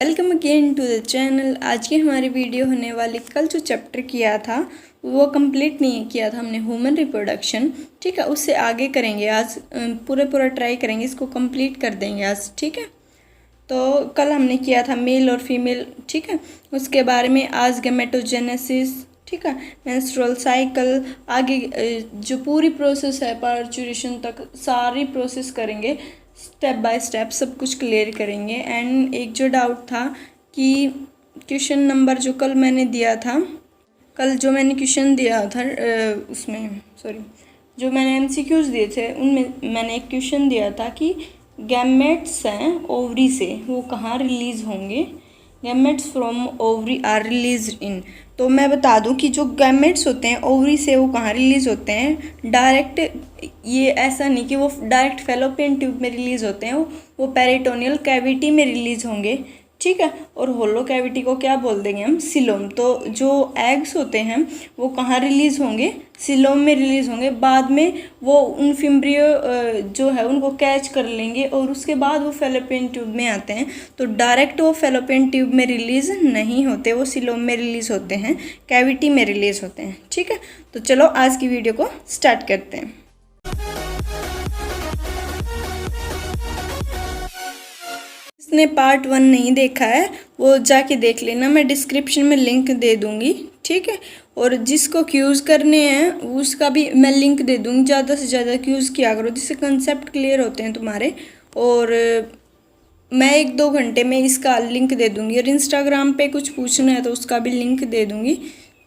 Welcome again to the channel. आज की हमारी वीडियो होने वाली, कल जो चैप्टर किया था वो कंप्लीट नहीं किया था हमने, ह्यूमन रिप्रोडक्शन। ठीक है, उससे आगे करेंगे आज, पूरा ट्राई करेंगे, इसको कंप्लीट कर देंगे आज। ठीक है, तो कल हमने किया था मेल और फीमेल। ठीक है, उसके बारे में आज गैमेटोजेनेसिस, ठीक है, मेंस्ट्रुअल साइकिल, आगे जो पूरी प्रोसेस है पार्चुरेशन तक सारी प्रोसेस करेंगे, स्टेप बाय स्टेप सब कुछ क्लियर करेंगे। एंड एक जो डाउट था कि क्वेश्चन नंबर जो कल मैंने दिया था, कल जो मैंने क्वेश्चन दिया था उसमें जो मैंने एमसीक्यूज दिए थे उनमें मैंने एक क्वेश्चन दिया था कि गैमेट्स हैं ओवरी से, वो कहाँ रिलीज़ होंगे। Gametes from ovary are release in. तो मैं बता दूं कि जो गैमेट्स होते हैं ओवरी से वो कहाँ रिलीज़ होते हैं, डायरेक्ट, ये ऐसा नहीं कि वो डायरेक्ट फैलोपियन ट्यूब में रिलीज़ होते हैं, वो पेरिटोनियल कैविटी में रिलीज़ होंगे। ठीक है, और होलो कैविटी को क्या बोल देंगे हम, सिलोम। तो जो एग्स होते हैं वो कहाँ रिलीज़ होंगे, सिलोम में रिलीज़ होंगे। बाद में वो उन फिम्ब्रियो जो है उनको कैच कर लेंगे और उसके बाद वो फैलोपियन ट्यूब में आते हैं। तो डायरेक्ट वो फैलोपियन ट्यूब में रिलीज़ नहीं होते, वो सिलोम में रिलीज़ होते हैं, कैविटी में रिलीज़ होते हैं। ठीक है, तो चलो आज की वीडियो को स्टार्ट करते हैं। जिसने पार्ट 1 नहीं देखा है वो जाके देख लेना, मैं डिस्क्रिप्शन में लिंक दे दूँगी। ठीक है, और जिसको क्यूज़ करने हैं उसका भी मैं लिंक दे दूँगी। ज़्यादा से ज़्यादा क्यूज़ किया करो, जिससे कंसेप्ट क्लियर होते हैं तुम्हारे। और मैं 1-2 घंटे में इसका लिंक दे दूँगी, और इंस्टाग्राम पे कुछ पूछना है तो उसका भी लिंक दे दूँगी।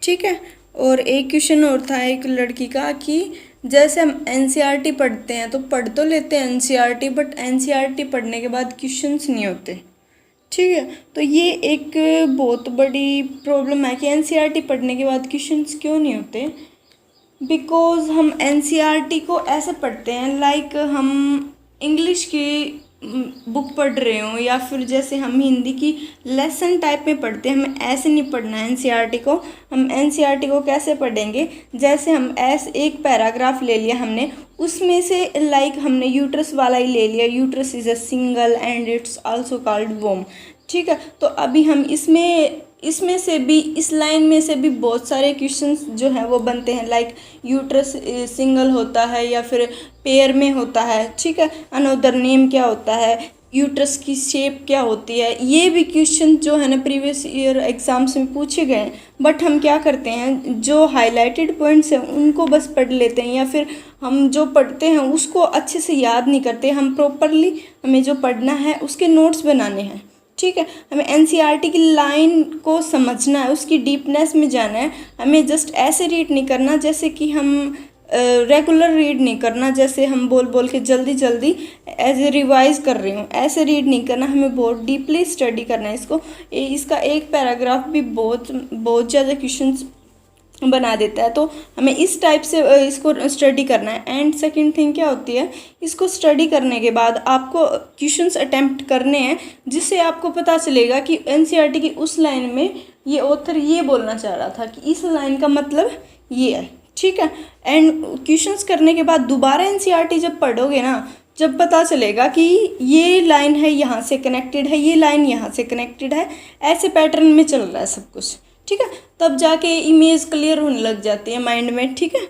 ठीक है, और एक क्वेश्चन और था एक लड़की का कि जैसे हम एनसीईआरटी पढ़ते हैं तो पढ़ तो लेते हैं एनसीईआरटी, बट एनसीईआरटी पढ़ने के बाद क्वेश्चंस नहीं होते। ठीक है, तो ये एक बहुत बड़ी प्रॉब्लम है कि एनसीईआरटी पढ़ने के बाद क्वेश्चंस क्यों नहीं होते। बिकॉज हम एनसीईआरटी को ऐसे पढ़ते हैं लाइक हम इंग्लिश की बुक पढ़ रहे हो, या फिर जैसे हम हिंदी की लेसन टाइप में पढ़ते हैं। हमें ऐसे नहीं पढ़ना है एनसीईआरटी को। हम एनसीईआरटी को कैसे पढ़ेंगे, जैसे हम ऐसे एक पैराग्राफ ले लिया हमने, उसमें से लाइक हमने यूट्रस वाला ही ले लिया, uterus is a single and it's also called womb. ठीक है, तो अभी हम इसमें से भी, इस लाइन में से भी बहुत सारे क्वेश्चंस जो हैं वो बनते हैं, लाइक यूट्रस सिंगल होता है या फिर पेयर में होता है। ठीक है, अनदर नेम क्या होता है, यूट्रस की शेप क्या होती है, ये भी क्वेश्चन जो है ना प्रीवियस ईयर एग्जाम्स में पूछे गए हैं। बट हम क्या करते हैं, जो हाईलाइटेड पॉइंट्स हैं उनको बस पढ़ लेते हैं, या फिर हम जो पढ़ते हैं उसको अच्छे से याद नहीं करते। हम प्रॉपरली, हमें जो पढ़ना है उसके नोट्स बनाने हैं। ठीक है, हमें एनसीईआरटी की लाइन को समझना है, उसकी डीपनेस में जाना है। हमें जस्ट ऐसे रीड नहीं करना जैसे कि हम रेगुलर रीड नहीं करना, जैसे हम बोल बोल के जल्दी एज ए रिवाइज कर रही हूँ, ऐसे रीड नहीं करना। हमें बहुत डीपली स्टडी करना है इसको। इसका एक पैराग्राफ भी बहुत ज़्यादा क्वेश्चंस बना देता है, तो हमें इस टाइप से इसको स्टडी करना है। एंड सेकंड थिंग क्या होती है, इसको स्टडी करने के बाद आपको क्वेश्चंस अटेम्प्ट करने हैं, जिससे आपको पता चलेगा कि एनसीईआरटी की उस लाइन में ये ऑथर ये बोलना चाह रहा था कि इस लाइन का मतलब ये है। ठीक है, एंड क्वेश्चंस करने के बाद दोबारा एनसीईआरटी जब पढ़ोगे ना, जब पता चलेगा कि ये लाइन है यहाँ से कनेक्टेड है, ये लाइन यहाँ से कनेक्टेड है, ऐसे पैटर्न में चल रहा है सब कुछ। ठीक है, तब जाके इमेज क्लियर होने लग जाती है माइंड में। ठीक है,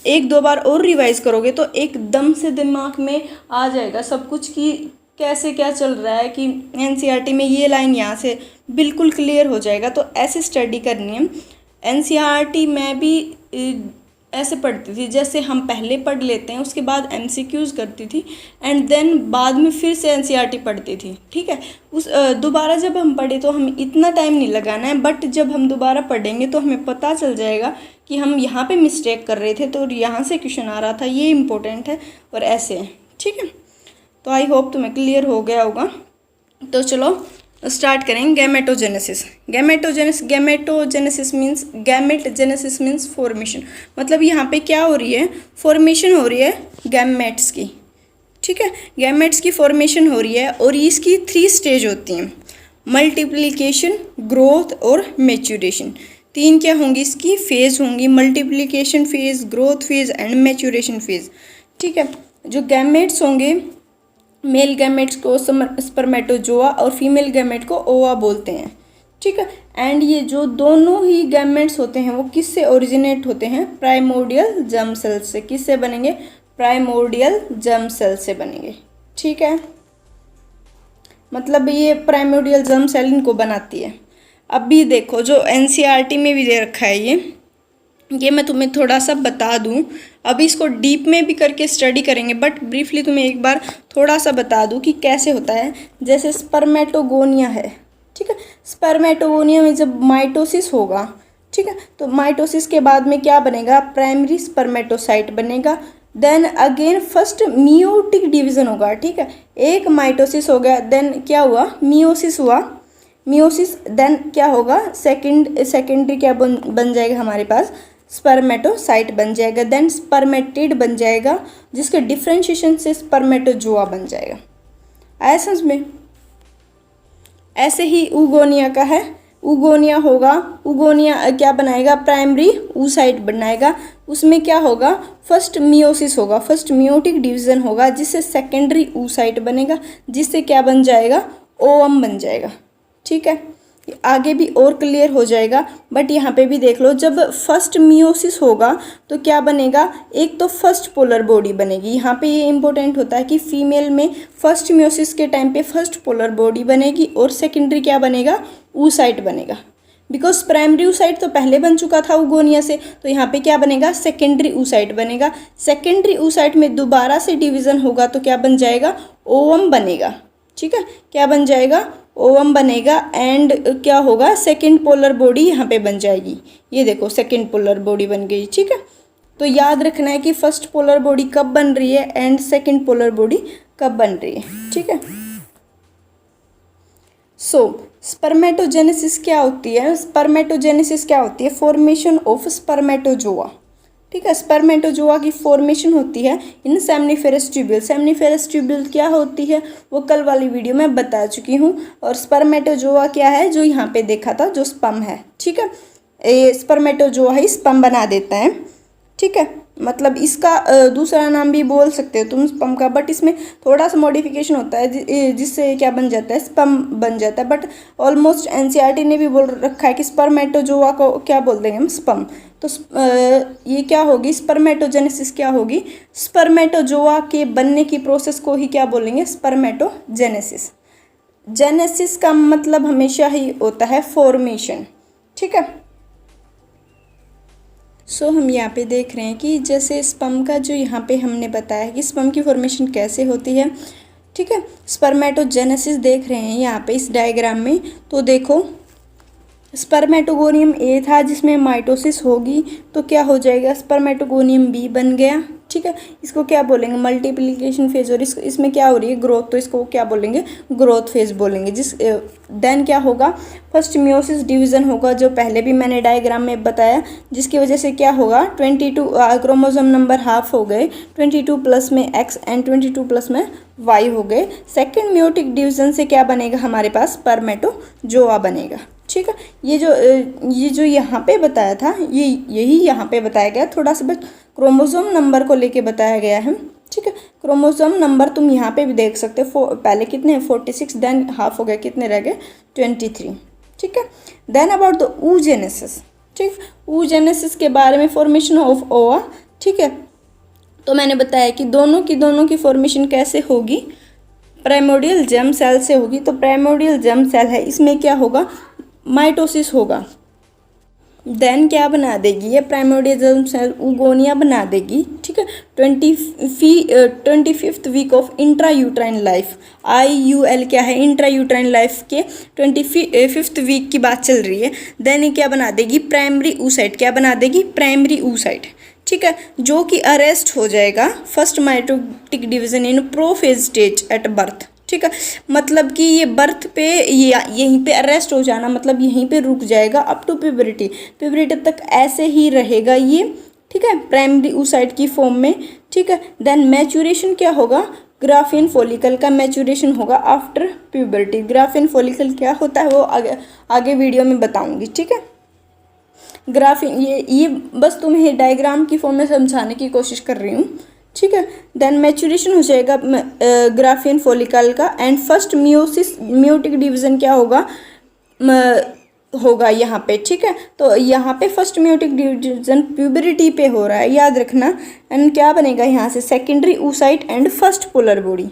1-2 बार और रिवाइज करोगे तो एकदम से दिमाग में आ जाएगा सब कुछ कि कैसे क्या चल रहा है, कि एनसीईआरटी में ये लाइन यहाँ से बिल्कुल क्लियर हो जाएगा। तो ऐसे स्टडी करनी है। एनसीईआरटी में भी ऐसे पढ़ती थी, जैसे हम पहले पढ़ लेते हैं, उसके बाद एमसीक्यूज़ करती थी, एंड देन बाद में फिर से एनसीईआरटी पढ़ती थी। ठीक है, उस दोबारा जब हम पढ़े तो हमें इतना टाइम नहीं लगाना है, बट जब हम दोबारा पढ़ेंगे तो हमें पता चल जाएगा कि हम यहाँ पे मिस्टेक कर रहे थे, तो यहाँ से क्वेश्चन आ रहा था, ये इंपॉर्टेंट है, और ऐसे है। ठीक है, तो आई होप तुम्हें क्लियर हो गया होगा। तो चलो स्टार्ट करेंगे। Gametogenesis means formation. मतलब यहाँ पे क्या हो रही है, फॉर्मेशन हो रही है गैमेट्स की। ठीक है, गैमेट्स की फॉर्मेशन हो रही है, और इसकी 3 स्टेज होती हैं, मल्टीप्लिकेशन, ग्रोथ और मैच्यूरेशन। 3 क्या होंगी इसकी फेज होंगी, multiplication phase, growth phase and maturation phase. ठीक है, जो गैमेट्स होंगे मेल गैमेट्स को स्पर्मेटोजोआ और फीमेल गैमेट को ओवा बोलते हैं, ठीक है। एंड ये जो दोनों ही गैमेट्स होते हैं वो किससे ओरिजिनेट होते हैं? प्राइमोर्डियल जर्म सेल से। किससे बनेंगे? प्राइमोर्डियल जर्म सेल से बनेंगे, ठीक है। मतलब ये प्राइमोर्डियल जर्म सेल इनको बनाती है। अभी देखो जो एनसीईआरटी में भी दे रखा है ये मैं तुम्हें थोड़ा सा बता दूं। अभी इसको डीप में भी करके स्टडी करेंगे, बट ब्रीफली तुम्हें एक बार थोड़ा सा बता दूं कि कैसे होता है। जैसे स्पर्मेटोगोनिया है, ठीक है। स्पर्मेटोगोनिया में जब माइटोसिस होगा, ठीक है, तो माइटोसिस के बाद में क्या बनेगा? प्राइमरी स्पर्मेटोसाइट बनेगा। Then again first meiotic division होगा, ठीक है। एक माइटोसिस हो गया, देन क्या हुआ? मियोसिस हुआ। मियोसिस देन क्या होगा? सेकेंडरी क्या बन जाएगा हमारे पास? स्पर्मेटोसाइट बन जाएगा। देन स्पर्मेटिड बन जाएगा, जिसके डिफ्रेंशिएशन से स्पर्मेटोजोआ बन जाएगा। आया समझ में? ऐसे ही उगोनिया का है। उगोनिया होगा, उगोनिया क्या बनाएगा? प्राइमरी ऊसाइट बनाएगा। उसमें क्या होगा? फर्स्ट मियोसिस होगा, फर्स्ट मियोटिक डिवीजन होगा, जिससे सेकेंडरी ऊसाइट बनेगा, जिससे क्या बन जाएगा? ओवम बन जाएगा, ठीक है। आगे भी और क्लियर हो जाएगा, बट यहाँ पे भी देख लो। जब फर्स्ट मियोसिस होगा तो क्या बनेगा? एक तो फर्स्ट पोलर बॉडी बनेगी। यहाँ पे ये इंपॉर्टेंट होता है कि फीमेल में फर्स्ट मियोसिस के टाइम पे फर्स्ट पोलर बॉडी बनेगी और सेकेंडरी क्या बनेगा? ऊसाइट बनेगा। बिकॉज प्राइमरी ऊसाइट तो पहले बन चुका था उगोनिया से, तो यहाँ पे क्या बनेगा? सेकेंडरी ऊसाइट बनेगा। सेकेंडरी ऊसाइट में दोबारा से डिवीजन होगा तो क्या बन जाएगा? ओवम बनेगा, ठीक है। क्या बन जाएगा? ओवम बनेगा। एंड क्या होगा? सेकेंड पोलर बॉडी यहाँ पे बन जाएगी। ये देखो सेकेंड पोलर बॉडी बन गई, ठीक है। तो याद रखना है कि फर्स्ट पोलर बॉडी कब बन रही है एंड सेकेंड पोलर बॉडी कब बन रही है, ठीक है। सो स्पर्मेटोजेनेसिस क्या होती है? स्पर्मेटोजेनेसिस क्या होती है? फॉर्मेशन ऑफ स्पर्मेटोजोआ, ठीक है। स्पर्मेटोजोआ की फॉर्मेशन होती है in seminiferous tubule. Seminiferous tubule क्या होती है वो कल वाली वीडियो में बता चुकी हूँ। और स्पर्मेटोजोआ क्या है? जो यहाँ पे देखा था, जो स्पर्म है, ठीक है। ये स्पर्मेटोजोआ ही स्पर्म बना देता है, ठीक है। मतलब इसका दूसरा नाम भी बोल सकते हो तुम स्पर्म का, बट इसमें थोड़ा सा मॉडिफिकेशन होता है जिससे क्या बन जाता है? स्पर्म बन जाता है। बट ऑलमोस्ट एनसीईआरटी ने भी बोल रखा है कि स्पर्मेटोजोआ को क्या बोल देंगे हम? स्पर्म। तो ये क्या होगी? स्पर्मेटोजेनेसिस क्या होगी? स्पर्मेटोजोआ के बनने की प्रोसेस को ही क्या बोलेंगे? स्पर्मेटोजेनेसिस। जेनेसिस का मतलब हमेशा ही होता है फॉर्मेशन, ठीक है। सो हम यहाँ पे देख रहे हैं कि जैसे स्पर्म का जो यहाँ पे हमने बताया कि स्पर्म की फॉर्मेशन कैसे होती है, ठीक है। स्पर्मेटोजेनेसिस देख रहे हैं यहाँ पे इस डायग्राम में। तो देखो स्पर्मेटोगोनियम ए था जिसमें माइटोसिस होगी तो क्या हो जाएगा? स्पर्मेटोगोनियम बी बन गया, ठीक है। इसको क्या बोलेंगे? Multiplication phase. और इसमें क्या हो रही है? ग्रोथ। तो इसको क्या बोलेंगे? ग्रोथ फेज बोलेंगे। देन क्या होगा? फर्स्ट मियोसिस डिवीजन होगा, जो पहले भी मैंने डायग्राम में बताया, जिसकी वजह से क्या होगा? 22 क्रोमोसोम नंबर हाफ हो गए, 22 प्लस में एक्स एंड 22 प्लस में वाई हो गए। सेकेंड मियोटिक डिवीजन से क्या बनेगा हमारे पास? स्पर्मेटोजोआ बनेगा, ठीक है। ये जो यहाँ पे बताया था यही यहाँ पे बताया गया। थोड़ा सा बस क्रोमोसोम नंबर को लेके बताया गया है, ठीक है। क्रोमोसोम नंबर तुम यहाँ पे भी देख सकते हो। पहले कितने हैं? 46, देन हाफ हो गए, कितने रह गए? 23, ठीक है। देन अबाउट द oogenesis, ठीक। oogenesis के बारे में, फॉर्मेशन ऑफ ओवा, ठीक है। तो मैंने बताया कि दोनों की फॉर्मेशन कैसे होगी? प्राइमोर्डियल जर्म सेल से होगी। तो प्राइमोर्डियल जर्म सेल है, इसमें क्या होगा? माइटोसिस होगा। देन क्या बना देगी ये? प्राइमोर्डियल जर्म सेल उगोनिया बना देगी, ठीक है। 25th week of intra uterine life. IUL क्या है? इंट्रा यूट्राइन लाइफ के 25th वीक की बात चल रही है। देन ये क्या बना देगी? Primary oocyte. क्या बना देगी? प्राइमरी ऊसाइट, ठीक है। जो कि अरेस्ट हो जाएगा first mitotic division in prophase stage at birth, ठीक है। मतलब कि ये बर्थ पे यहीं पे अरेस्ट हो जाना, मतलब यहीं पे रुक जाएगा अप टू प्यूबरिटी। प्यूबरिटी तक ऐसे ही रहेगा ये, ठीक है, प्राइमरी oocyte की फॉर्म में, ठीक है। देन मैच्यूरेशन क्या होगा? ग्राफिन फॉलिकल का मैच्यूरेशन होगा आफ्टर प्यूबरिटी। ग्राफिन फॉलिकल क्या होता है वो आगे वीडियो में बताऊंगी, ठीक है। ग्राफिन ये बस तुम्हें डायग्राम की फॉर्म में समझाने की कोशिश कर रही हूँ ठीक है। देन मैचुरेशन हो जाएगा ग्राफियन फॉलिकल का, एंड फर्स्ट मियोटिक डिवीजन क्या होगा, होगा यहाँ पे, ठीक है। तो यहाँ पे फर्स्ट मियोटिक डिवीजन प्यूबरिटी पे हो रहा है, याद रखना। एंड क्या बनेगा यहाँ से, secondary oocyte and first polar body,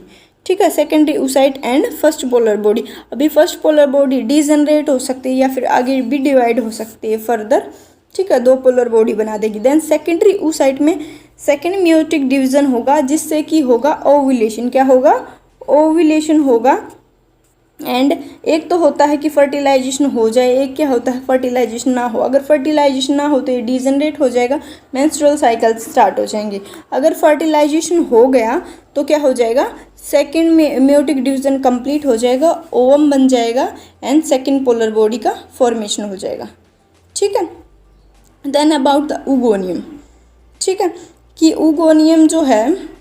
ठीक है। Secondary oocyte and first polar body, अभी फर्स्ट पोलर बॉडी डीजनरेट हो सकती है या फिर आगे भी डिवाइड हो सकती है फर्दर, ठीक है, दो पोलर बॉडी बना देगी। देन सेकेंडरी oocyte में सेकेंड मियोटिक डिवीजन होगा, जिससे कि होगा ओव्यूलेशन, क्या होगा, ओव्यूलेशन होगा। एंड एक तो होता है कि फर्टिलाइजेशन हो जाए, एक क्या होता है फर्टिलाइजेशन ना हो। अगर फर्टिलाइजेशन ना हो तो ये डिजनरेट हो जाएगा, मेंस्ट्रुअल साइकिल स्टार्ट हो जाएंगे। अगर फर्टिलाइजेशन हो गया तो क्या हो जाएगा, सेकेंड मियोटिक डिवीजन कंप्लीट हो जाएगा, ओवम बन जाएगा एंड सेकेंड पोलर बॉडी का फॉर्मेशन हो जाएगा, ठीक है। देन अबाउट द oogonia, ठीक है, कि oogonia जो है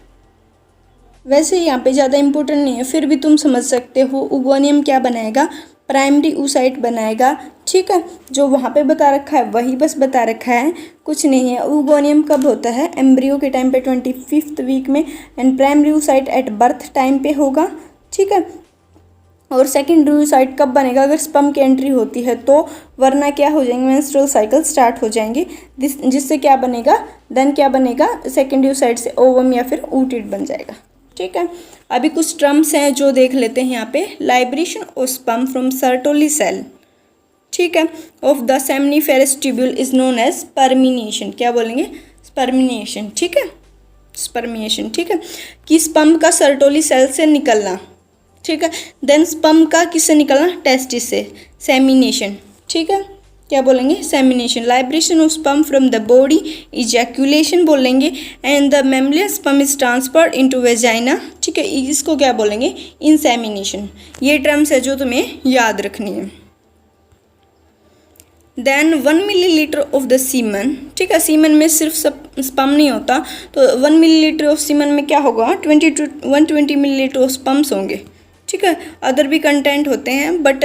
वैसे यहाँ पे ज़्यादा इम्पोर्टेंट नहीं है, फिर भी तुम समझ सकते हो। oogonia क्या बनाएगा, प्राइमरी oocyte बनाएगा, ठीक है। जो वहाँ पे बता रखा है वही बस बता रखा है, कुछ नहीं है। oogonia कब होता है, एम्ब्रियो के टाइम पे 25th वीक में, and primary oocyte at birth time पे होगा, ठीक है। और सेकेंडरी oocyte कब बनेगा, अगर स्पर्म की एंट्री होती है तो, वरना क्या हो जाएंगे, मेंस्ट्रुअल साइकिल स्टार्ट हो जाएंगे, जिससे क्या बनेगा, देन क्या बनेगा, सेकेंडरी oocyte से ओवम या फिर oocyte बन जाएगा, ठीक है। अभी कुछ टर्म्स हैं जो देख लेते हैं यहाँ पे, liberation of sperm from Sertoli cell, ठीक है, of the seminiferous tubule is known as spermiation, क्या बोलेंगे, स्पर्मिनेशन, ठीक है, स्पर्मिनेशन, ठीक है, कि स्पर्म का सर्टोली सेल से निकलना, ठीक है। देन स्पर्म का किससे निकलना, टेस्टिस से, सेमिनेशन, ठीक है, क्या बोलेंगे, semination. Liberation of sperm from the body, ejaculation बोलेंगे। And the mammalian sperm is transferred into vagina, ठीक है, इसको क्या बोलेंगे, इंसेमिनेशन। ये टर्म्स है जो तुम्हें याद रखनी है। Then 1 millilitre of the semen, ठीक है, सीमन में सिर्फ स्पर्म नहीं होता, तो 1 मिलीलीटर ऑफ सीमन में क्या होगा, 20 to 120 मिलीलीटर ऑफ स्पर्म्स होंगे, ठीक है। अदर भी कंटेंट होते हैं, बट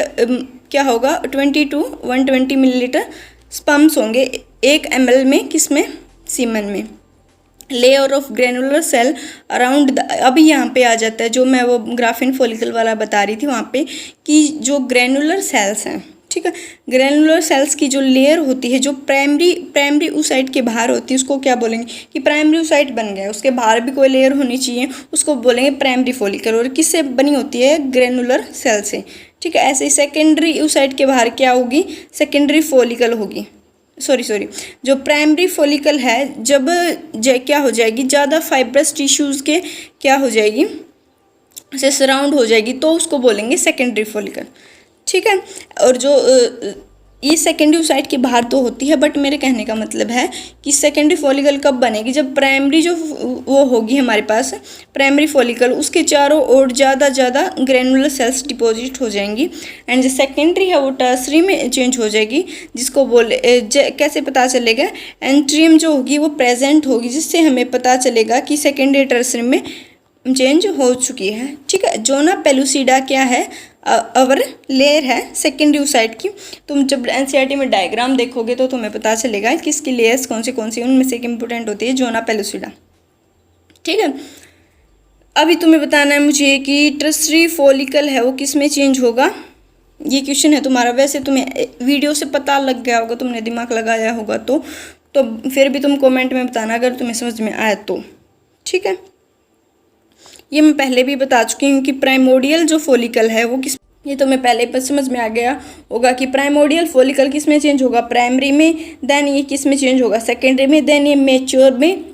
क्या होगा, 20 to 120 मिलीलीटर स्पर्म्स होंगे 1 ml में, किसमें, सीमन में। Layer of granular cell around the, अभी यहाँ पे आ जाता है जो मैं वो ग्राफिन फॉलिकल वाला बता रही थी वहाँ पे, कि जो ग्रेनुलर सेल्स हैं, ठीक है, ग्रेनुलर सेल्स की जो लेयर होती है, जो प्राइमरी oocyte के बाहर होती है, उसको क्या बोलेंगे, कि प्राइमरी oocyte बन गया, उसके बाहर भी कोई लेयर होनी चाहिए, उसको बोलेंगे प्राइमरी फॉलिकल। और किससे बनी होती है, ग्रेनुलर सेल से, ठीक है। ऐसे ही सेकेंडरी oocyte के बाहर क्या होगी, सेकेंडरी फॉलिकल होगी, सॉरी जो प्राइमरी फॉलिकल है, जब क्या हो जाएगी, ज़्यादा फाइब्रस टिश्यूज़ के क्या हो जाएगी, से सराउंड हो जाएगी, तो उसको बोलेंगे सेकेंडरी फॉलिकल, ठीक है। और जो ये सेकेंडरी oocyte के बाहर तो होती है, बट मेरे कहने का मतलब है कि सेकेंडरी फॉलिकल कब बनेगी, जब प्राइमरी जो वो होगी हमारे पास प्राइमरी फॉलिकल, उसके चारों ओर ज़्यादा ग्रेनुलर सेल्स डिपॉजिट हो जाएंगी, एंड जो सेकेंडरी है वो टर्सरी में चेंज हो जाएगी, जिसको कैसे पता चलेगा, एंट्रियम जो होगी वो प्रेजेंट होगी, जिससे हमें पता चलेगा कि सेकेंडरी टर्सरी में चेंज हो चुकी है, ठीक है। जोना पेलुसिडा क्या है, अवर लेयर है सेकेंडरी oocyte की। तुम जब एनसीईआरटी में डायग्राम देखोगे तो तुम्हें पता चलेगा कि इसकी लेयर्स कौन सी, उनमें से एक इम्पोर्टेंट होती है जोना पेलुसिडा, ठीक है। अभी तुम्हें बताना है मुझे कि टर्सरी फॉलिकल है वो किस में चेंज होगा, ये क्वेश्चन है तुम्हारा। वैसे तुम्हें वीडियो से पता लग गया होगा, तुमने दिमाग लगाया होगा, तो फिर भी तुम कमेंट में बताना अगर तुम्हें समझ में आया तो, ठीक है। ये मैं पहले भी बता चुकी हूँ कि प्राइमोडियल जो फॉलिकल है वो किस, ये तो मैं पहले पर समझ में आ गया होगा कि प्राइमोडियल फॉलिकल किस में चेंज होगा, प्राइमरी में। देन ये किस में चेंज होगा, सेकेंडरी में। देन ये मेच्योर में।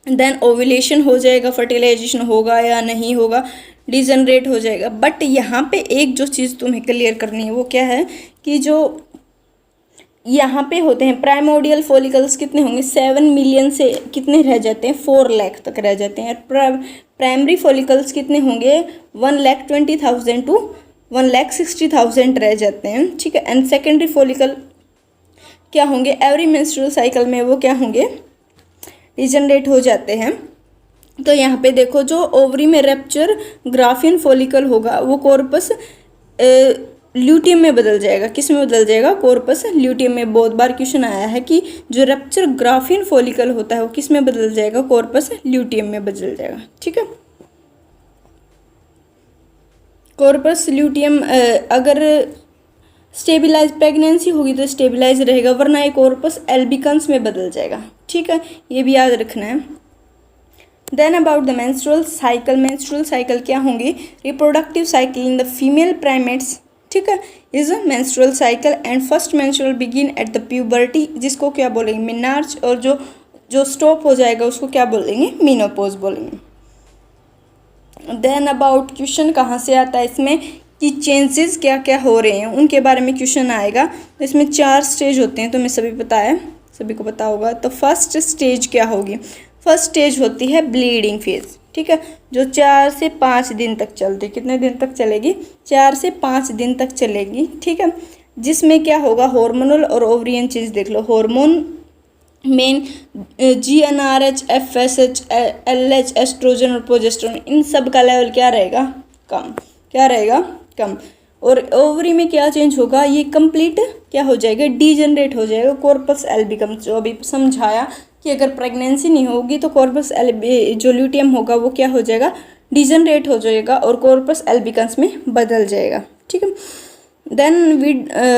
देन ओव्यूलेशन हो जाएगा, फर्टिलाइजेशन होगा या नहीं होगा, डिजनरेट हो जाएगा। बट यहाँ पे एक जो चीज़ तुम्हें क्लियर करनी है वो क्या है कि जो यहाँ पे होते हैं प्राइमोडियल फॉलिकल्स कितने होंगे, 7 मिलियन से कितने रह जाते हैं, 4 लाख तक रह जाते हैं। प्राइमरी फॉलिकल्स कितने होंगे, 1,20,000 to 1,60,000 रह जाते हैं, ठीक है। एंड सेकेंडरी फॉलिकल क्या होंगे, एवरी मेंस्ट्रुअल साइकिल में वो क्या होंगे, डिजनरेट हो जाते हैं। तो यहाँ पे देखो जो ओवरी में रैप्चर ग्राफियन फॉलिकल होगा वो कॉर्पस ल्यूटियम में बदल जाएगा। किस में बदल जाएगा? कॉर्पस ल्यूटियम में। बहुत बार क्वेश्चन आया है कि जो रप्चर ग्राफीन फॉलिकल होता है वो किस में बदल जाएगा? कॉर्पस ल्यूटियम में बदल जाएगा। ठीक है, कॉर्पस ल्यूटियम अगर स्टेबिलाइज प्रेगनेंसी होगी तो स्टेबिलाइज रहेगा, वरना ये कॉर्पस एल्बिकन्स में बदल जाएगा। ठीक है, ये भी याद रखना है। Then about the menstrual cycle. Menstrual cycle क्या होंगी? Reproductive cycle in the female primates, ठीक है, is a menstrual cycle and first menstrual begin at the puberty, जिसको क्या बोलेंगे? मिनार्च, और जो स्टॉप हो जाएगा उसको क्या बोलेंगे? मीनोपॉज बोलेंगे। देन अबाउट क्वेश्चन कहाँ से आता है इसमें कि चेंजेस क्या क्या हो रहे हैं उनके बारे में क्वेश्चन आएगा। तो इसमें 4 स्टेज होते हैं, तो मैं सभी को पता होगा। तो फर्स्ट स्टेज क्या होगी? फर्स्ट स्टेज होती है ब्लीडिंग फेज, ठीक है, जो 4 से 5 दिन तक चलती है। कितने दिन तक चलेगी? 4 से 5 दिन तक चलेगी। ठीक है, जिसमें क्या होगा? हार्मोनल और ओवरियन चेंज देख लो। हार्मोन मेन GnRH, FSH, LH, एस्ट्रोजन और प्रोजेस्टेरोन, इन सब का लेवल क्या रहेगा? कम। क्या रहेगा? कम। और ओवरी में क्या चेंज होगा? ये कंप्लीट क्या हो जाएगा? डीजनरेट हो जाएगा। कॉर्पस एल्बिकम, जो अभी समझाया कि अगर प्रेगनेंसी नहीं होगी तो कॉर्पस जो ल्यूटियम होगा वो क्या हो जाएगा? डीजनरेट हो जाएगा और कॉर्पस एल्बिकन्स में बदल जाएगा। ठीक है, देन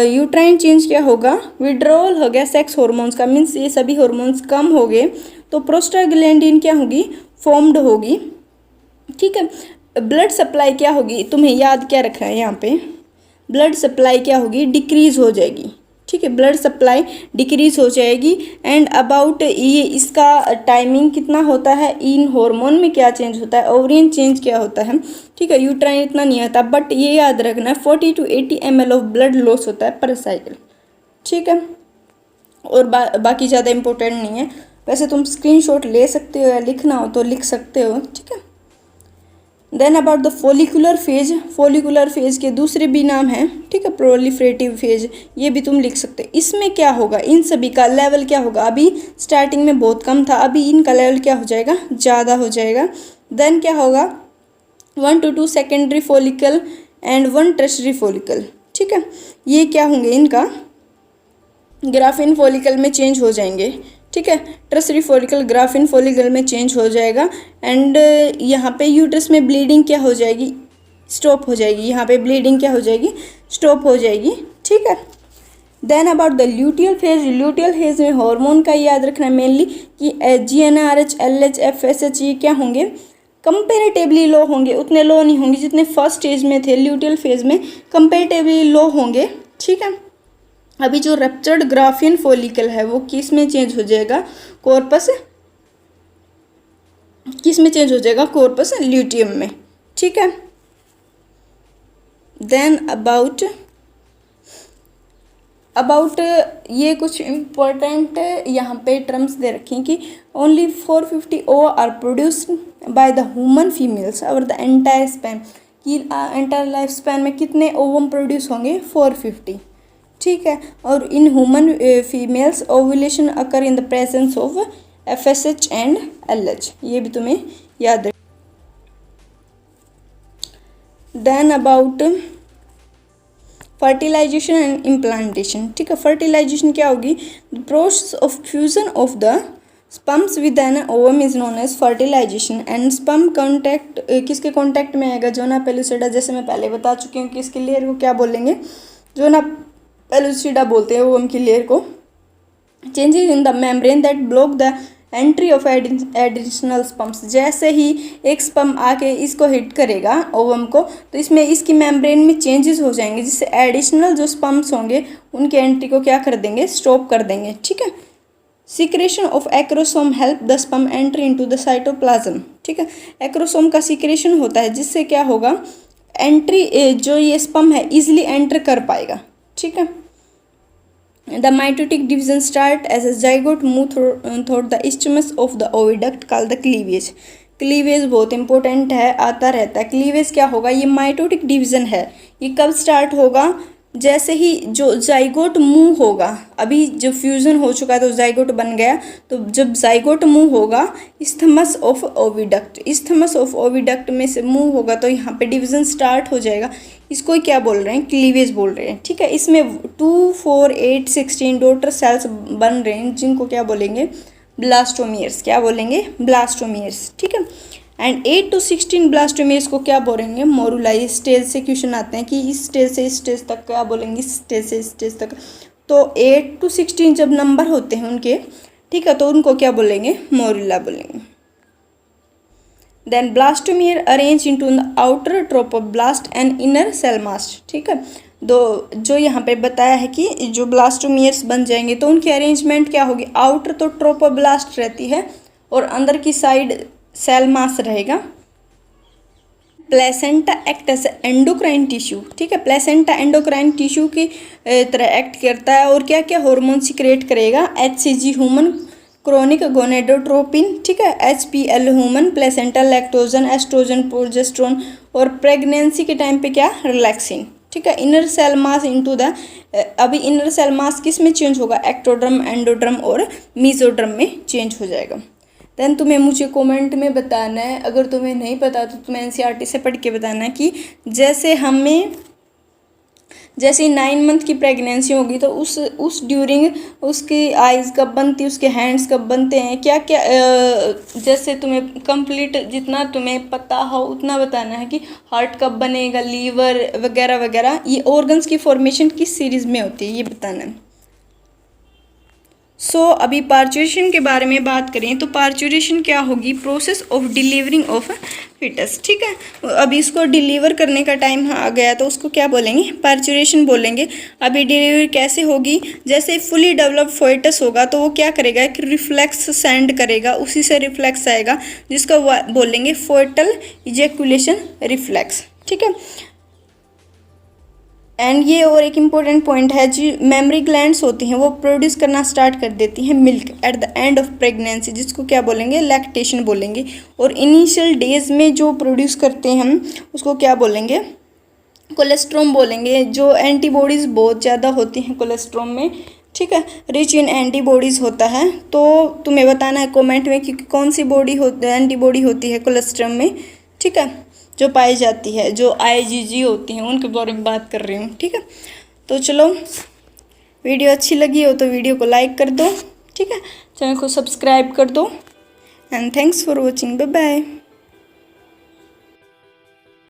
यूट्राइन चेंज क्या होगा? विड्रॉल हो गया सेक्स हॉर्मोन्स का, मीन्स ये सभी हॉर्मोन्स कम हो गए तो प्रोस्टाग्लैंडिन क्या होगी? फॉर्म्ड होगी। ठीक है, ब्लड सप्लाई क्या होगी? तुम्हें याद क्या रखना है यहाँ पे? ब्लड सप्लाई क्या होगी? डिक्रीज हो जाएगी। ठीक है, ब्लड सप्लाई डिक्रीज हो जाएगी। एंड अबाउट ये इसका टाइमिंग कितना होता है? इन हार्मोन में क्या चेंज होता है? ओवरियन चेंज क्या होता है? ठीक है, यूट्राइन इतना नहीं आता, बट ये याद रखना है 40 to 80 ml of blood loss होता है पर साइकिल। ठीक है, और बाकी ज़्यादा इंपॉर्टेंट नहीं है। वैसे तुम स्क्रीनशॉट ले सकते हो या लिखना हो तो लिख सकते हो। ठीक है, then about the follicular phase. Follicular phase के दूसरे भी नाम हैं, ठीक है, प्रोलिफरेटिव फेज, ये भी तुम लिख सकते हो। इसमें क्या होगा? इन सभी का लेवल क्या होगा? अभी स्टार्टिंग में बहुत कम था, अभी इनका लेवल क्या हो जाएगा? ज़्यादा हो जाएगा। देन क्या होगा? 1 to 2 secondary follicle and 1 tertiary follicle. ठीक है, ये क्या होंगे? इनका ग्राफिन फोलिकल में चेंज हो जाएंगे। ठीक है, टर्शरी फोलिकल ग्राफिन फोलिकल में चेंज हो जाएगा। एंड यहाँ पे यूट्रस में ब्लीडिंग क्या हो जाएगी? स्टॉप हो जाएगी। यहाँ पे ब्लीडिंग क्या हो जाएगी? स्टॉप हो जाएगी। ठीक है, then about the luteal phase. Luteal phase में हार्मोन का याद रखना मेनली कि GnRH, LH, FSH ये क्या होंगे? कंपेरेटिवली लो होंगे, उतने लो नहीं होंगे जितने फर्स्ट स्टेज में थे। ल्यूटियल फेज में कंपेरेटिवली लो होंगे। ठीक है, अभी जो रप्चर्ड ग्राफिन फॉलिकल है वो किस में चेंज हो जाएगा? कॉर्पस किस में चेंज हो जाएगा? कॉर्पस ल्यूटियम में। ठीक है, देन अबाउट ये कुछ इम्पोर्टेंट यहाँ पे टर्म्स दे रखी कि only 450 ova are produced by the human females over the entire span, कि एंटायर लाइफ स्पैन में कितने ओवम प्रोड्यूस होंगे? 450। ठीक है, और in human females ovulation occur in the presence of FSH and LH, ये भी तुम्हें याद रख। Then about fertilisation and implantation. ठीक है, फर्टिलाइजेशन क्या होगी? The process of fusion of the sperms with an ovum is known as fertilisation. And sperm contact किसके कॉन्टैक्ट में आएगा? जोना पेलुसिडा, जैसे मैं पहले बता चुकी हूँ कि इसके लेयर को क्या बोलेंगे? जोना पेलुसिडा बोलते हैं ओवम की लेयर को। Changes in the membrane that block the entry of additional sperms. जैसे ही एक स्पर्म आके इसको हिट करेगा ओवम को, तो इसमें इसकी मेम्ब्रेन में चेंजेस हो जाएंगे, जिससे एडिशनल जो स्पर्म्स होंगे उनके एंट्री को क्या कर देंगे? स्टॉप कर देंगे। ठीक है, secretion of acrosome help the sperm entry into the cytoplasm. ठीक है, एक्रोसोम का सिक्रेशन होता है जिससे क्या होगा? एंट्री जो ये स्पर्म है इजिली एंटर कर पाएगा। ठीक है, the mitotic division start as a zygote move through the isthmus of the oviduct called the cleavage. Cleavage बहुत इंपॉर्टेंट है, आता रहता है। क्लीवेज क्या होगा? ये माइटोटिक डिवीजन है। ये कब स्टार्ट होगा? जैसे ही जो जाइगोट मूव होगा, अभी जो फ्यूजन हो चुका है तो जाइगोट बन गया, तो जब जाइगोट मूव होगा isthmus of oviduct, isthmus of oviduct में से मूव होगा तो यहाँ पे डिवीजन स्टार्ट हो जाएगा। इसको क्या बोल रहे हैं, क्लीवेज बोल रहे हैं। ठीक है, इसमें 2, 4, 8, 16 डॉटर सेल्स बन रहे हैं जिनको क्या बोलेंगे, ब्लास्टोमियर्स। क्या बोलेंगे, ब्लास्टोमियर्स। ठीक है, एंड 8 to 16 ब्लास्टोमियर्स को क्या बोलेंगे, मोरुलाई। स्टेज से क्वेश्चन आते हैं कि इस स्टेज से इस स्टेज तक क्या बोलेंगे, इस स्टेज से इस स्टेज तक। तो 8 to 16 जब नंबर होते हैं उनके, ठीक है, तो उनको क्या बोलेंगे, मोरुला बोलेंगे। Then blastomere arrange into the outer trophoblast and inner cell mass. ठीक है, जो यहाँ पे बताया है कि जो ब्लास्टोमियर्स बन जाएंगे तो उनकी अरेंजमेंट क्या होगी, आउटर तो ट्रोपोब्लास्ट रहती है और अंदर की साइड सेल मास रहेगा। Placenta act as endocrine tissue. ठीक है, प्लेसेंटा एंडोक्राइन टिश्यू की तरह एक्ट करता है और क्या क्या हार्मोन सिक्रेट करेगा, HCG ह्यूमन क्रोनिक गोनेडोट्रोपिन। ठीक है, HPL human placental lactogen, oestrogen, progesterone और प्रेगनेंसी के टाइम पे क्या, रिलैक्सिन। ठीक है, inner cell mass into the, अभी इनर सेल मास किस में चेंज होगा, एक्टोड्रम, एंडोड्रम और मीजोड्रम में चेंज हो जाएगा। देन तुम्हें मुझे कमेंट में बताना है, अगर तुम्हें नहीं पता तो तुम्हें NCERT से पढ़ के बताना है कि जैसे 9 मंथ की प्रेगनेंसी होगी तो उस ड्यूरिंग उसकी आइज़ कब बनती है, उसके हैंड्स कब बनते हैं, क्या क्या, जैसे तुम्हें कंप्लीट जितना तुम्हें पता हो उतना बताना है कि हार्ट कब बनेगा, लीवर वगैरह वगैरह, ये ऑर्गन्स की फॉर्मेशन किस सीरीज़ में होती है ये बताना है। अभी पार्चुरेशन के बारे में बात करें तो पार्चुरेशन क्या होगी, process of delivering of foetus. ठीक है, अभी इसको डिलीवर करने का टाइम आ गया तो उसको क्या बोलेंगे, पार्चुरेशन बोलेंगे। अभी डिलीवरी कैसे होगी, जैसे फुली डेवलप्ड फोइटस होगा तो वो क्या करेगा कि रिफ्लेक्स सेंड करेगा, उसी से रिफ्लेक्स आएगा जिसको बोलेंगे फोइटल इजेकुलेशन रिफ्लेक्स। ठीक है, एंड ये और एक इम्पॉर्टेंट पॉइंट है, जो मेमरी ग्लैंड्स होती हैं वो प्रोड्यूस करना स्टार्ट कर देती हैं milk at the end of pregnancy, जिसको क्या बोलेंगे, लैक्टेशन बोलेंगे। और इनिशियल डेज में जो प्रोड्यूस करते हैं हम उसको क्या बोलेंगे, कोलेस्ट्रॉम बोलेंगे। जो एंटीबॉडीज़ बहुत ज़्यादा होती हैं कोलेस्ट्रॉम में, ठीक है, रिच इन एंटीबॉडीज़ होता है। तो तुम्हें बताना है कमेंट में कि कौन सी एंटीबॉडी होती है कोलेस्ट्रॉम में, ठीक है, जो पाई जाती है, जो IgG होती हैं उनके बारे में बात कर रही हूँ। ठीक है, तो चलो वीडियो अच्छी लगी हो तो वीडियो को लाइक कर दो, ठीक है, चैनल को सब्सक्राइब कर दो and thanks for watching, bye bye.